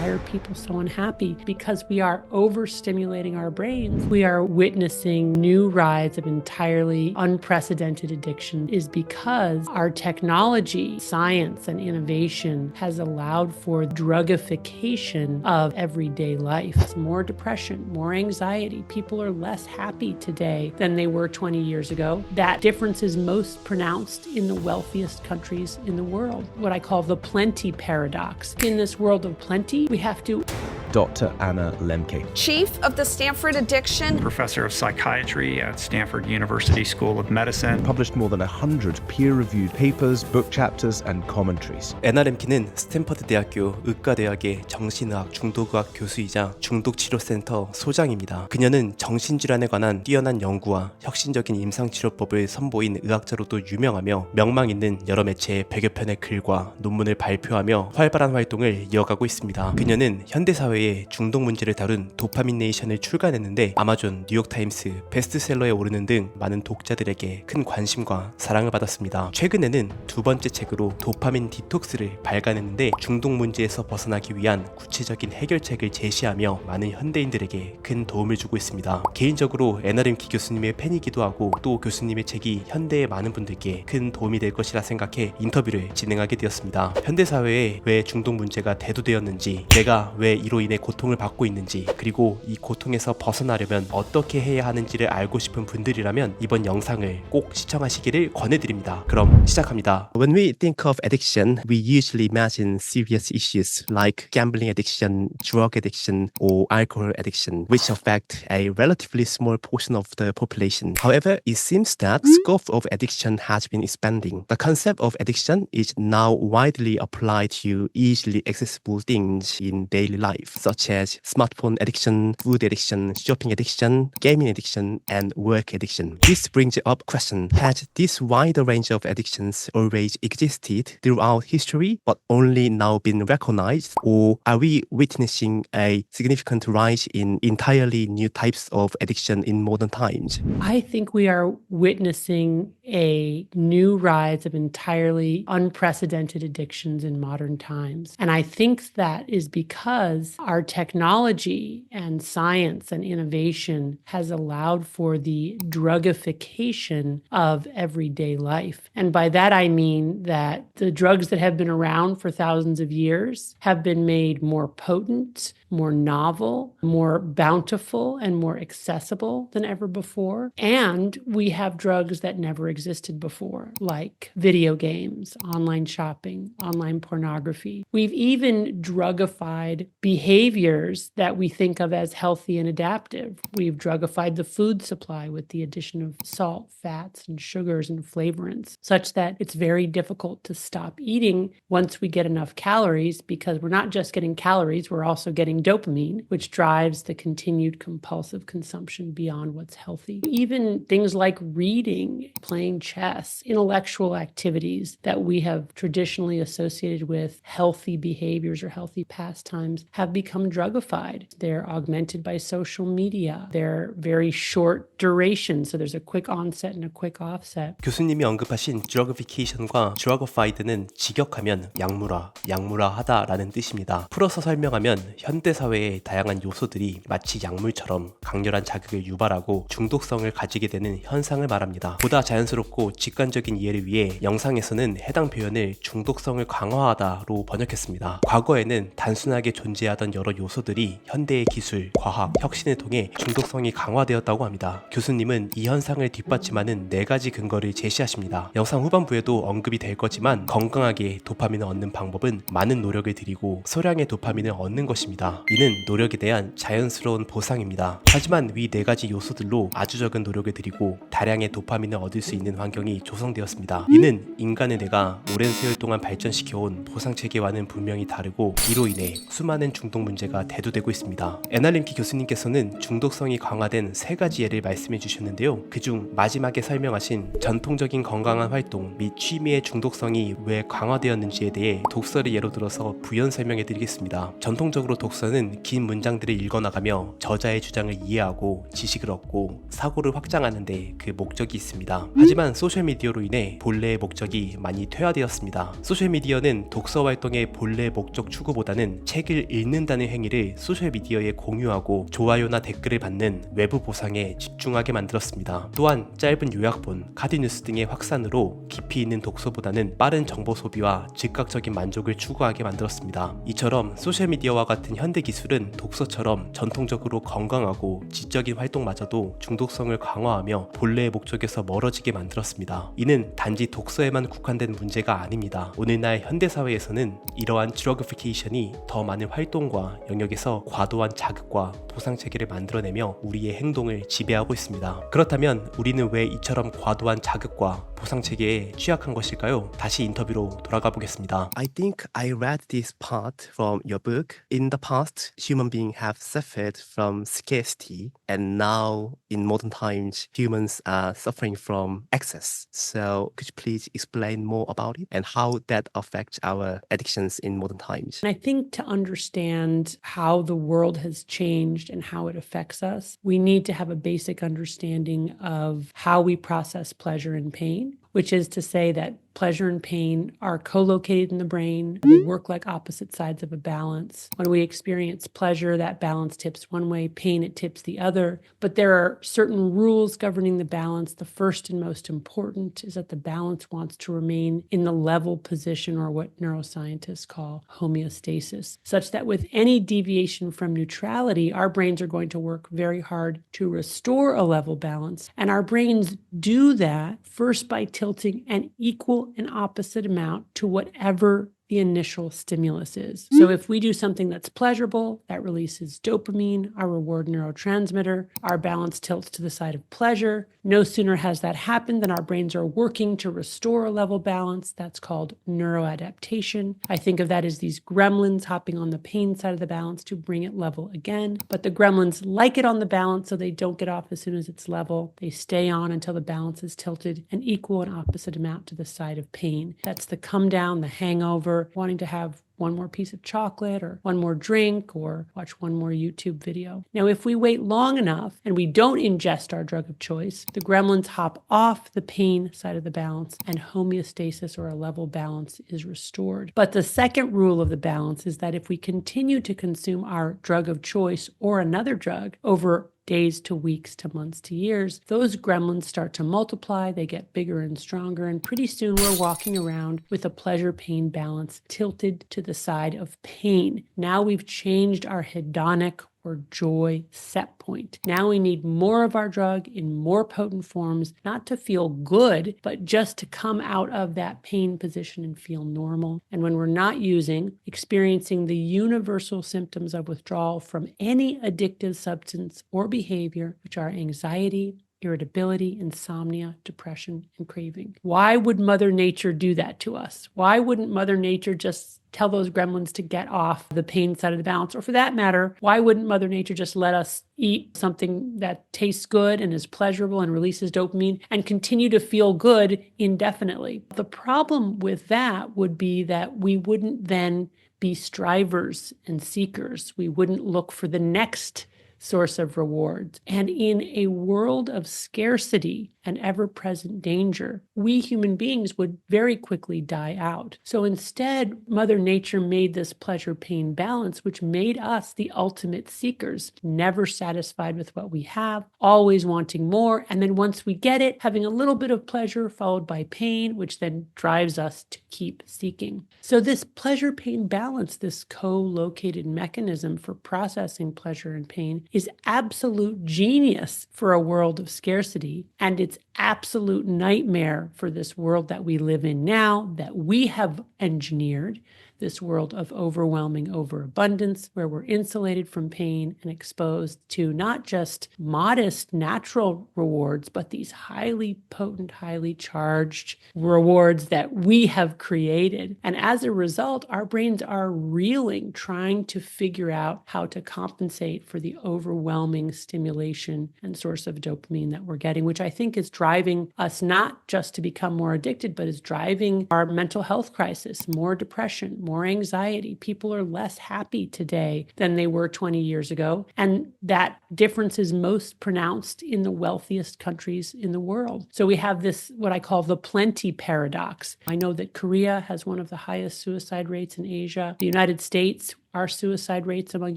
why are people so unhappy? Because we are overstimulating our brains. We are witnessing new rise of entirely unprecedented addiction is because our technology, science, and innovation has allowed for drugification of everyday life. It's more depression, more anxiety. People are less happy today than they were 20 years ago. That difference is most pronounced in the wealthiest countries in the world, what I call the plenty paradox. In this world of plenty, we have to... Dr. Anna Lemke, Chief of the Stanford Addiction, Professor of Psychiatry at Stanford University School of Medicine, published more than 100 peer-reviewed papers, book chapters, and commentaries. 애나 렘키는 스탠포드 대학교 의과대학의 정신의학 중독의학 교수이자 중독치료센터 소장입니다. 그녀는 정신질환에 관한 뛰어난 연구와 혁신적인 임상치료법을 선보인 의학자로도 유명하며 명망 있는 여러 매체에 100여 편의 글과 논문을 발표하며 활발한 활동을 이어가고 있습니다. 그녀는 현대사회의 중독 문제를 다룬 도파민네이션을 출간했는데 아마존, 뉴욕타임스, 베스트셀러에 오르는 등 많은 독자들에게 큰 관심과 사랑을 받았습니다. 최근에는 두 번째 책으로 도파민 디톡스를 발간했는데 중독 문제에서 벗어나기 위한 구체적인 해결책을 제시하며 많은 현대인들에게 큰 도움을 주고 있습니다. 개인적으로 애나 렘키 교수님의 팬이기도 하고 또 교수님의 책이 현대의 많은 분들께 큰 도움이 될 것이라 생각해 인터뷰를 진행하게 되었습니다. 현대사회에 왜 중독 문제가 대두되었는지, 내가 왜 이로 인해 고통을 받고 있는지, 그리고 이 고통에서 벗어나려면 어떻게 해야 하는지를 알고 싶은 분들이라면 이번 영상을 꼭 시청하시기를 권해드립니다. 그럼 시작합니다. When we think of addiction, we usually imagine serious issues like gambling addiction, drug addiction, or alcohol addiction, which affect a relatively small portion of the population. However, it seems that the scope of addiction has been expanding. The concept of addiction is now widely applied to easily accessible things in daily life, such as smartphone addiction, food addiction, shopping addiction, gaming addiction, and work addiction. This brings up the question, has this wider range of addictions always existed throughout history but only now been recognized, or are we witnessing a significant rise in entirely new types of addiction in modern times? I think we are witnessing a new rise of entirely unprecedented addictions in modern times. And I think that is because our technology and science and innovation has allowed for the drugification of everyday life. And by that I mean that the drugs that have been around for thousands of years have been made more potent, more novel, more bountiful, and more accessible than ever before. And we have drugs that never existed before, like video games, online shopping, online pornography. We've even drugified behaviors that we think of as healthy and adaptive. We've drugified the food supply with the addition of salt, fats, and sugars and flavorants, such that it's very difficult to stop eating once we get enough calories, because we're not just getting calories, we're also getting dopamine, which drives the continued compulsive consumption beyond what's healthy. Even things like reading, playing chess, intellectual activities that we have traditionally associated with healthy behaviors or healthy pastimes have become drugified. They're augmented by social media. They're very short duration, so there's a quick onset and a quick offset. 교수님이 언급하신 drugification과 drugified는 직역하면 약물화, 약물화하다라는 뜻입니다. 풀어서 설명하면 현대사회의 다양한 요소들이 마치 약물처럼 강렬한 자극을 유발하고 중독성을 가지게 되는 현상을 말합니다. 보다 자연스럽고 직관적인 이해를 위해 영상에서는 해당 표현을 중독성을 강화하다로 번역했습니다. 과거에는 단순하게 존재하던 여러 요소들이 현대의 기술, 과학, 혁신을 통해 중독성이 강화되었다고 합니다. 교수님은 이 현상을 뒷받침하는 4가지 근거를 제시하십니다. 영상 후반부에도 언급이 될 거지만 건강하게 도파민을 얻는 방법은 많은 노력을 들이고 소량의 도파민을 얻는 것입니다. 이는 노력에 대한 자연스러운 보상입니다. 하지만 위 4가지 요소들로 아주 적은 노력을 들이고 다량의 도파민을 얻을 수 있는 환경이 조성되었습니다. 이는 인간의 뇌가 오랜 세월 동안 발전시켜온 보상체계와는 분명히 다르고 이로 인해 수많은 중독 문제가 대두되고 있습니다. 애나 렘키 교수님께서는 중독성이 강화된 3가지 예를 말씀해 주셨는데요. 그중 마지막에 설명하신 전통적인 건강한 활동 및 취미의 중독성이 왜 강화되었는지에 대해 독서를 예로 들어서 부연 설명해 드리겠습니다. 전통적으로 독서는 긴 문장들을 읽어나가며 저자의 주장을 이해하고 지식을 얻고 사고를 확장하는데 그 목적이 있습니다. 하지만 소셜미디어로 인해 본래의 목적이 많이 퇴화되었습니다. 소셜미디어는 독서 활동의 본래 목적 추구보다는 책을 읽는 보인다는 행위를 소셜미디어에 공유하고 좋아요나 댓글을 받는 외부 보상에 집중하게 만들었습니다. 또한 짧은 요약본, 카드뉴스 등의 확산으로 깊이 있는 독서보다는 빠른 정보 소비와 즉각적인 만족을 추구하게 만들었습니다. 이처럼 소셜미디어와 같은 현대 기술은 독서처럼 전통적으로 건강하고 지적인 활동마저도 중독성을 강화하며 본래의 목적에서 멀어지게 만들었습니다. 이는 단지 독서에만 국한된 문제가 아닙니다. 오늘날 현대사회에서는 이러한 Drugification이 더 많은 활동과 영역에서 과도한 자극과 보상 체계를 만들어내며 우리의 행동을 지배하고 있습니다. 그렇다면 우리는 왜 이처럼 과도한 자극과 보상 체계에 취약한 것일까요? 다시 인터뷰로 돌아가 보겠습니다. I think I read this part from your book. In the past, human beings have suffered from scarcity, and now in modern times, humans are suffering from excess. So could you please explain more about it and how that affects our addictions in modern times? I think to understand how the world has changed and how it affects us, we need to have a basic understanding of how we process pleasure and pain, which is to say that pleasure and pain are co-located in the brain. They work like opposite sides of a balance. When we experience pleasure, that balance tips one way, pain, it tips the other. But there are certain rules governing the balance. The first and most important is that the balance wants to remain in the level position, or what neuroscientists call homeostasis, such that with any deviation from neutrality, our brains are going to work very hard to restore a level balance. And our brains do that first by tilting an equal and opposite amount to whatever the initial stimulus is. So if we do something that's pleasurable, that releases dopamine, our reward neurotransmitter. Our balance tilts to the side of pleasure. No sooner has that happened than our brains are working to restore a level balance. That's called neuroadaptation. I think of that as these gremlins hopping on the pain side of the balance to bring it level again. But the gremlins like it on the balance, so they don't get off as soon as it's level. They stay on until the balance is tilted an equal and opposite amount to the side of pain. That's the come down, the hangover, wanting to have one more piece of chocolate or one more drink or watch one more YouTube video. Now, if we wait long enough and we don't ingest our drug of choice, the gremlins hop off the pain side of the balance and homeostasis, or a level balance, is restored. But the second rule of the balance is that if we continue to consume our drug of choice or another drug over days to weeks to months to years, those gremlins start to multiply, they get bigger and stronger, and pretty soon we're walking around with a pleasure-pain balance tilted to the side of pain. Now we've changed our hedonic or joy set point. Now we need more of our drug in more potent forms, not to feel good, but just to come out of that pain position and feel normal. And when we're not using, experiencing the universal symptoms of withdrawal from any addictive substance or behavior, which are anxiety, irritability, insomnia, depression, and craving. Why would Mother Nature do that to us? Why wouldn't Mother Nature just tell those gremlins to get off the pain side of the balance? Or for that matter, why wouldn't Mother Nature just let us eat something that tastes good and is pleasurable and releases dopamine and continue to feel good indefinitely? The problem with that would be that we wouldn't then be strivers and seekers. We wouldn't look for the next source of rewards. And in a world of scarcity and ever-present danger, we human beings would very quickly die out. So instead, Mother Nature made this pleasure-pain balance, which made us the ultimate seekers, never satisfied with what we have, always wanting more. And then once we get it, having a little bit of pleasure followed by pain, which then drives us to keep seeking. So this pleasure-pain balance, this co-located mechanism for processing pleasure and pain, is absolute genius for a world of scarcity, and it's absolute nightmare for this world that we live in now, that we have engineered, this world of overwhelming overabundance, where we're insulated from pain and exposed to not just modest natural rewards, but these highly potent, highly charged rewards that we have created. And as a result, our brains are reeling, trying to figure out how to compensate for the overwhelming stimulation and source of dopamine that we're getting, which I think is driving us not just to become more addicted, but is driving our mental health crisis, more depression, more anxiety. People are less happy today than they were 20 years ago. And that difference is most pronounced in the wealthiest countries in the world. So we have this, what I call the plenty paradox. I know that Korea has one of the highest suicide rates in Asia. The United States, our suicide rates among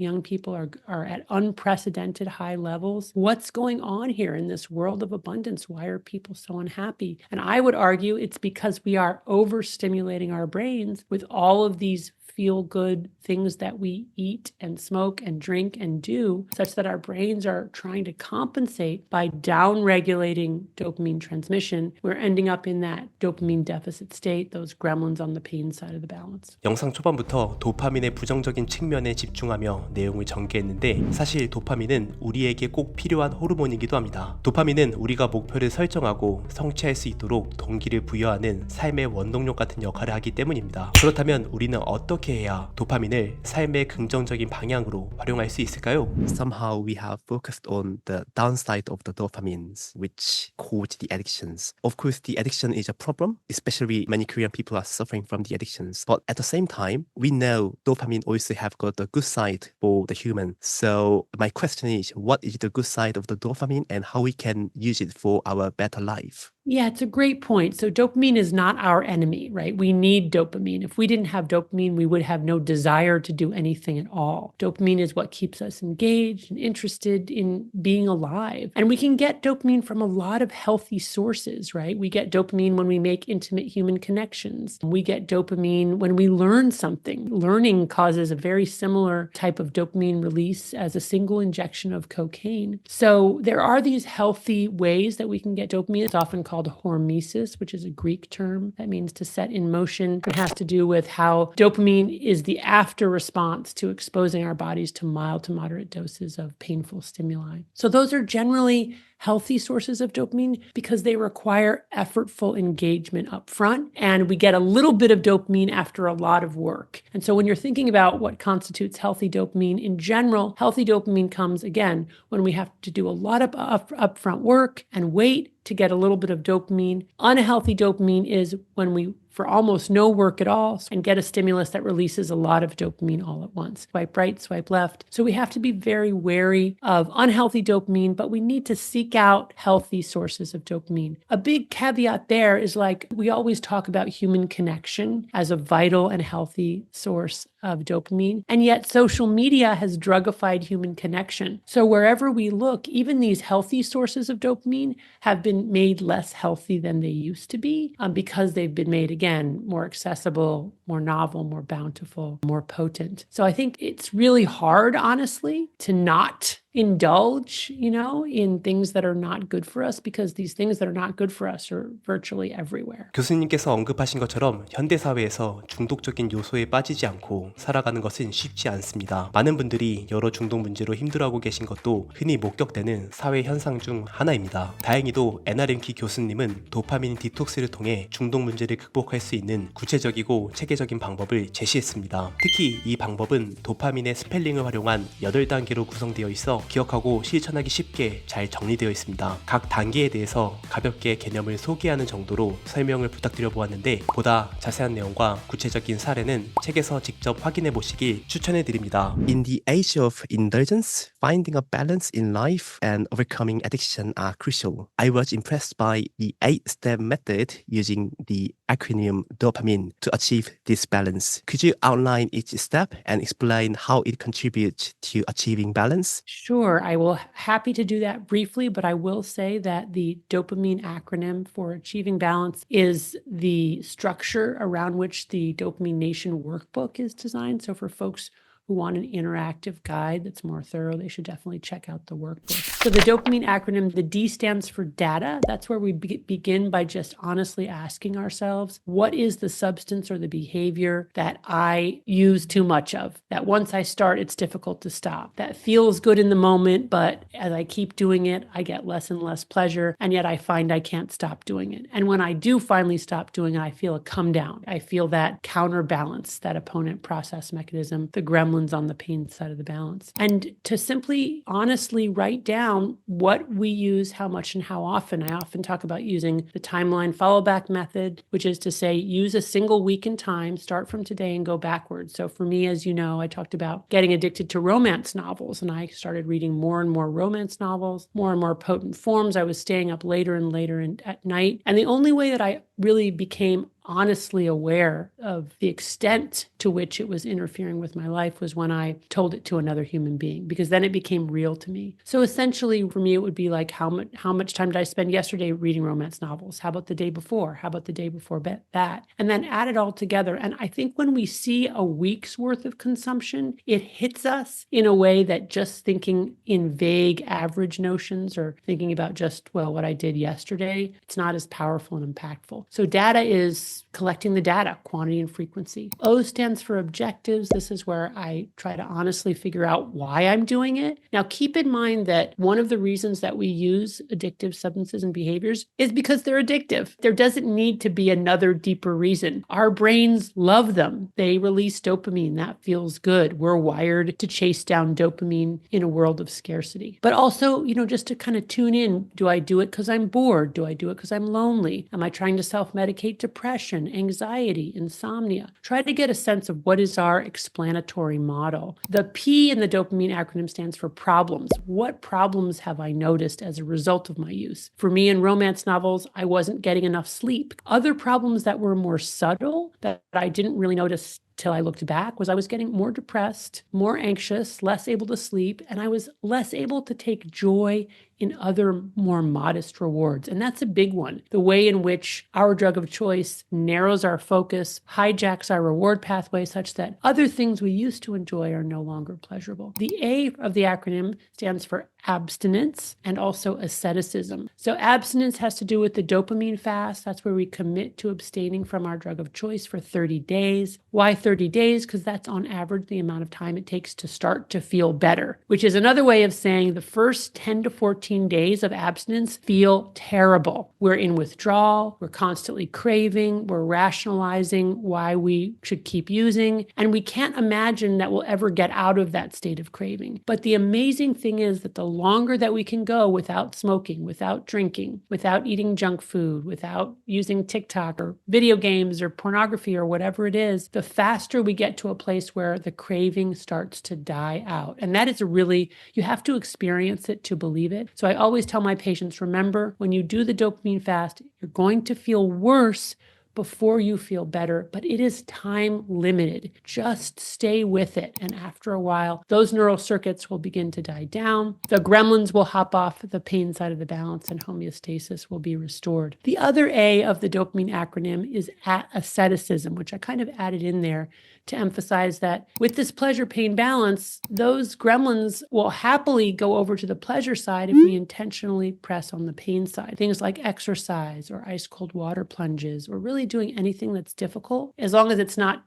young people are at unprecedented high levels. What's going on here in this world of abundance? Why are people so unhappy? And I would argue it's because we are overstimulating our brains with all of these feel-good things that we eat and smoke and drink and do, such that our brains are trying to compensate by down-regulating dopamine transmission. We're ending up in that dopamine deficit state, those gremlins on the pain side of the balance. 영상 초반부터 도파민의 부정적인 측면에 집중하며 내용을 전개했는데 사실 도파민은 우리에게 꼭 필요한 호르몬이기도 합니다. 도파민은 우리가 목표를 설정하고 성취할 수 있도록 동기를 부여하는 삶의 원동력 같은 역할을 하기 때문입니다. 그렇다면 우리는 어떻게 해야 도파민을 삶의 긍정적인 방향으로 활용할 수 있을까요? Somehow we have focused on the downside of the dopamines, which cause the addictions. Of course, the addiction is a problem, especially many Korean people are suffering from the addictions. But at the same time, we know dopamine also have got the good side for the human. So my question is, what is the good side of the dopamine and how we can use it for our better life? Yeah, it's a great point. So dopamine is not our enemy, right? We need dopamine. If we didn't have dopamine, we would have no desire to do anything at all. Dopamine is what keeps us engaged and interested in being alive. And we can get dopamine from a lot of healthy sources, right? We get dopamine when we make intimate human connections. We get dopamine when we learn something. Learning causes a very similar type of dopamine release as a single injection of cocaine. So there are these healthy ways that we can get dopamine. It's often called hormesis, which is a Greek term that means to set in motion. It has to do with how dopamine is the after response to exposing our bodies to mild to moderate doses of painful stimuli. So those are generally healthy sources of dopamine because they require effortful engagement up front, and we get a little bit of dopamine after a lot of work. And so when you're thinking about what constitutes healthy dopamine, in general, healthy dopamine comes, again, when we have to do a lot of upfront work and wait to get a little bit of dopamine. Unhealthy dopamine is when we, for almost no work at all, and get a stimulus that releases a lot of dopamine all at once. Swipe right, swipe left. So we have to be very wary of unhealthy dopamine, but we need to seek out healthy sources of dopamine. A big caveat there is, like, we always talk about human connection as a vital and healthy source of dopamine. And yet social media has drugified human connection. So wherever we look, even these healthy sources of dopamine have been made less healthy than they used to be because they've been made, again, more accessible, more novel, more bountiful, more potent. So I think it's really hard, honestly, to not indulge, in things that are not good for us, because these things that are not good for us are virtually everywhere. 교수님께서 언급하신 것처럼 현대사회에서 중독적인 요소에 빠지지 않고 살아가는 것은 쉽지 않습니다. 많은 분들이 여러 중독 문제로 힘들어하고 계신 것도 흔히 목격되는 사회 현상 중 하나입니다. 다행히도 NRM키 교수님은 도파민 디톡스를 통해 중독 문제를 극복할 수 있는 구체적이고 체계적인 방법을 제시했습니다. 특히 이 방법은 도파민의 스펠링을 활용한 8단계로 구성되어 있어 기억하고 실천하기 쉽게 잘 정리되어 있습니다. 각 단계에 대해서 가볍게 개념을 소개하는 정도로 설명을 부탁드려 보았는데, 보다 자세한 내용과 구체적인 사례는 책에서 직접 확인해 보시길 추천해 드립니다. In the age of indulgence, finding a balance in life and overcoming addiction are crucial. I was impressed by the 8-step method using the acronym dopamine to achieve this balance. Could you outline each step and explain how it contributes to achieving balance? Sure, I will happy to do that briefly, but I will say that the dopamine acronym for achieving balance is the structure around which the Dopamination workbook is designed. So for folks who want an interactive guide that's more thorough, they should definitely check out the workbook. So the dopamine acronym, the D stands for data. That's where we begin by just honestly asking ourselves, what is the substance or the behavior that I use too much of? That once I start, it's difficult to stop. That feels good in the moment, but as I keep doing it, I get less and less pleasure, and yet I find I can't stop doing it. And when I do finally stop doing it, I feel a come down. I feel that counterbalance, that opponent process mechanism, the gremlin on the pain side of the balance. And to simply honestly write down what we use, how much and how often. I often talk about using the timeline follow back method, which is to say, use a single week in time, start from today and go backwards. So for me, as you know, I talked about getting addicted to romance novels, and I started reading more and more romance novels, more and more potent forms. I was staying up later and later at night. And the only way that I really became honestly aware of the extent to which it was interfering with my life was when I told it to another human being, because then it became real to me. So essentially for me, it would be like, how much time did I spend yesterday reading romance novels? How about the day before? How about the day before that? And then add it all together. And I think when we see a week's worth of consumption, it hits us in a way that just thinking in vague average notions or thinking about just, well, what I did yesterday, it's not as powerful and impactful. So data is collecting the data, quantity and frequency. O stands for objectives. This is where I try to honestly figure out why I'm doing it. Now, keep in mind that one of the reasons that we use addictive substances and behaviors is because they're addictive. There doesn't need to be another deeper reason. Our brains love them. They release dopamine. That feels good. We're wired to chase down dopamine in a world of scarcity. But also, just to kind of tune in, do I do it because I'm bored? Do I do it because I'm lonely? Am I trying to self-medicate depression, anxiety, insomnia? Try to get a sense of what is our explanatory model. The P in the dopamine acronym stands for problems. What problems have I noticed as a result of my use? For me, in romance novels, I wasn't getting enough sleep. Other problems that were more subtle that I didn't really notice till I looked back was I was getting more depressed, more anxious, less able to sleep, and I was less able to take joy in other more modest rewards. And that's a big one. The way in which our drug of choice narrows our focus, hijacks our reward pathway such that other things we used to enjoy are no longer pleasurable. The A of the acronym stands for abstinence and also asceticism. So abstinence has to do with the dopamine fast. That's where we commit to abstaining from our drug of choice for 30 days. Why 30 days? Because that's on average the amount of time it takes to start to feel better, which is another way of saying the first 10 to 14 days of abstinence feel terrible. We're in withdrawal. We're constantly craving. We're rationalizing why we should keep using. And we can't imagine that we'll ever get out of that state of craving. But the amazing thing is that the longer that we can go without smoking, without drinking, without eating junk food, without using TikTok or video games or pornography or whatever it is, the faster we get to a place where the craving starts to die out. And that is you have to experience it to believe it. So I always tell my patients, remember, when you do the dopamine fast, you're going to feel worse before you feel better, but it is time limited. Just stay with it. And after a while, those neural circuits will begin to die down. The gremlins will hop off the pain side of the balance and homeostasis will be restored. The other A of the dopamine acronym is asceticism, which I kind of added in there to emphasize that with this pleasure-pain balance, those gremlins will happily go over to the pleasure side if we intentionally press on the pain side. Things like exercise or ice-cold water plunges or really doing anything that's difficult, as long as it's not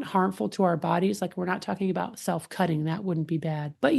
harmful to our bodies. Like, we're not talking about self-cutting. That wouldn't be bad. But,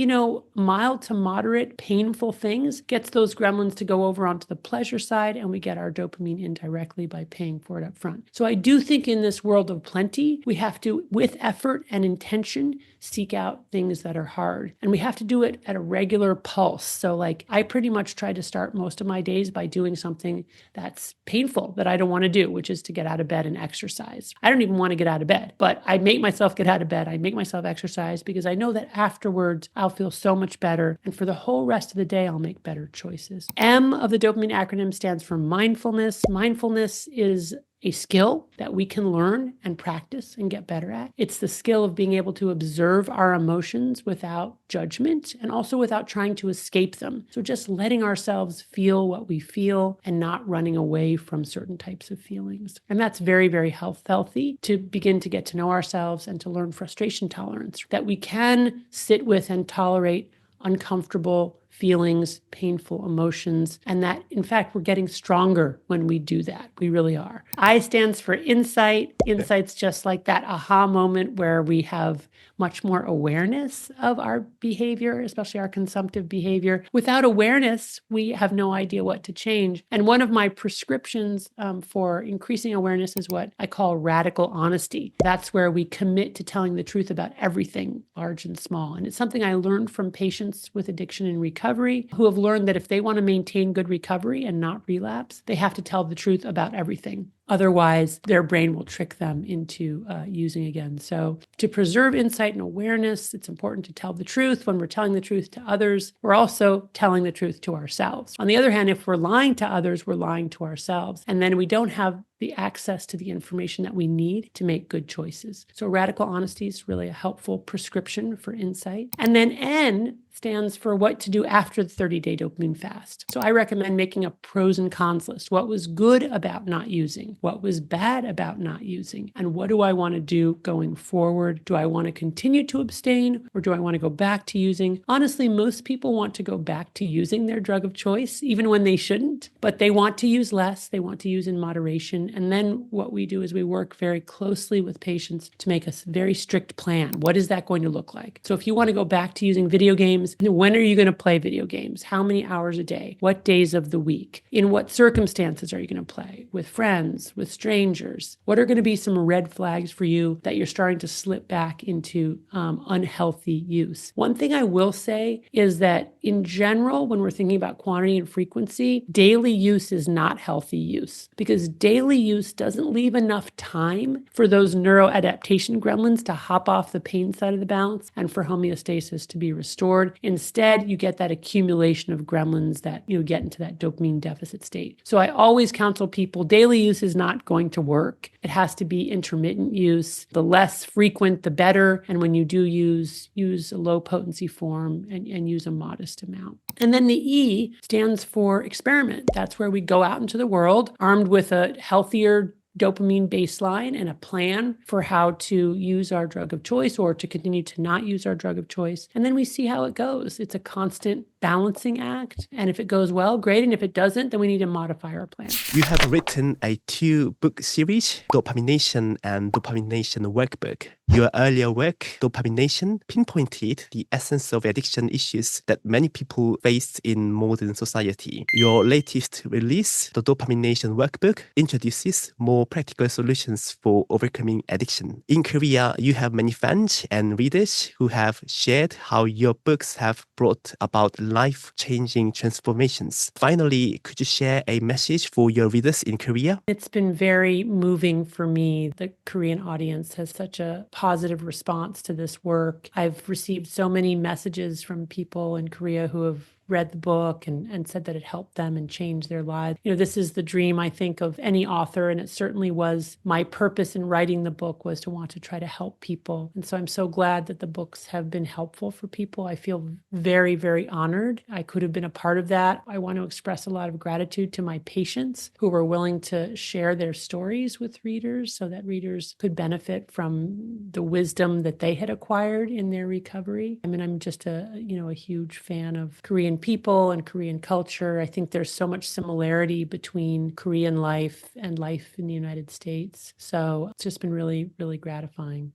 mild to moderate painful things gets those gremlins to go over onto the pleasure side, and we get our dopamine indirectly by paying for it up front. So I do think in this world of plenty, we have to, with effort and intention, seek out things that are hard. And we have to do it at a regular pulse. So I pretty much try to start most of my days by doing something that's painful that I don't want to do, which is to get out of bed and exercise. I don't even want to get out of bed, but I make myself get out of bed. I make myself exercise because I know that afterwards I'll feel so much better. And for the whole rest of the day, I'll make better choices. M of the dopamine acronym stands for mindfulness. Mindfulness is a skill that we can learn and practice and get better at. It's the skill of being able to observe our emotions without judgment and also without trying to escape them. So just letting ourselves feel what we feel and not running away from certain types of feelings. And that's very, very healthy to begin to get to know ourselves and to learn frustration tolerance, that we can sit with and tolerate uncomfortable feelings, painful emotions, and that, in fact, we're getting stronger when we do that. We really are. I stands for insight. Insight's just like that aha moment where we have much more awareness of our behavior, especially our consumptive behavior. Without awareness, we have no idea what to change. And one of my prescriptions for increasing awareness is what I call radical honesty. That's where we commit to telling the truth about everything, large and small. And it's something I learned from patients with addiction and recovery who have learned that if they want to maintain good recovery and not relapse, they have to tell the truth about everything. Otherwise, their brain will trick them into using again. So to preserve insight and awareness, it's important to tell the truth. When we're telling the truth to others, we're also telling the truth to ourselves. On the other hand, if we're lying to others, we're lying to ourselves. And then we don't have the access to the information that we need to make good choices. So radical honesty is really a helpful prescription for insight. And then N stands for what to do after the 30-day dopamine fast. So I recommend making a pros and cons list. What was good about not using? What was bad about not using? And what do I want to do going forward? Do I want to continue to abstain or do I want to go back to using? Honestly, most people want to go back to using their drug of choice, even when they shouldn't, but they want to use less. They want to use in moderation. And then what we do is we work very closely with patients to make a very strict plan. What is that going to look like? So if you want to go back to using video games, when are you going to play video games? How many hours a day? What days of the week? In what circumstances are you going to play? With friends, with strangers? What are going to be some red flags for you that you're starting to slip back into unhealthy use? One thing I will say is that in general, when we're thinking about quantity and frequency, daily use is not healthy use because daily use doesn't leave enough time for those neuroadaptation gremlins to hop off the pain side of the balance and for homeostasis to be restored. Instead, you get that accumulation of gremlins that get into that dopamine deficit state. So I always counsel people, daily use is not going to work. It has to be intermittent use. The less frequent, the better. And when you do use a low potency form and use a modest amount. And then the E stands for experiment. That's where we go out into the world armed with a healthier dopamine baseline and a plan for how to use our drug of choice or to continue to not use our drug of choice. And then we see how it goes. It's a constant balancing act. And if it goes well, great. And if it doesn't, then we need to modify our plan. You have written a 2-book series, Dopamination and Dopamination Workbook. Your earlier work, Dopamination, pinpointed the essence of addiction issues that many people face in modern society. Your latest release, the Dopamination Workbook, introduces more practical solutions for overcoming addiction. In Korea, you have many fans and readers who have shared how your books have brought about life-changing transformations. Finally, could you share a message for your readers in Korea? It's been very moving for me. The Korean audience has such a positive response to this work. I've received so many messages from people in Korea who have read the book and said that it helped them and changed their lives. This is the dream, I think, of any author, and it certainly was my purpose in writing the book was to want to try to help people. And so I'm so glad that the books have been helpful for people. I feel very, very honored. I could have been a part of that. I want to express a lot of gratitude to my patients who were willing to share their stories with readers so that readers could benefit from the wisdom that they had acquired in their recovery. I mean, I'm just a huge fan of Korean people and Korean culture. I think there's so much similarity between Korean life and life in the United States. So it's just been really, really gratifying.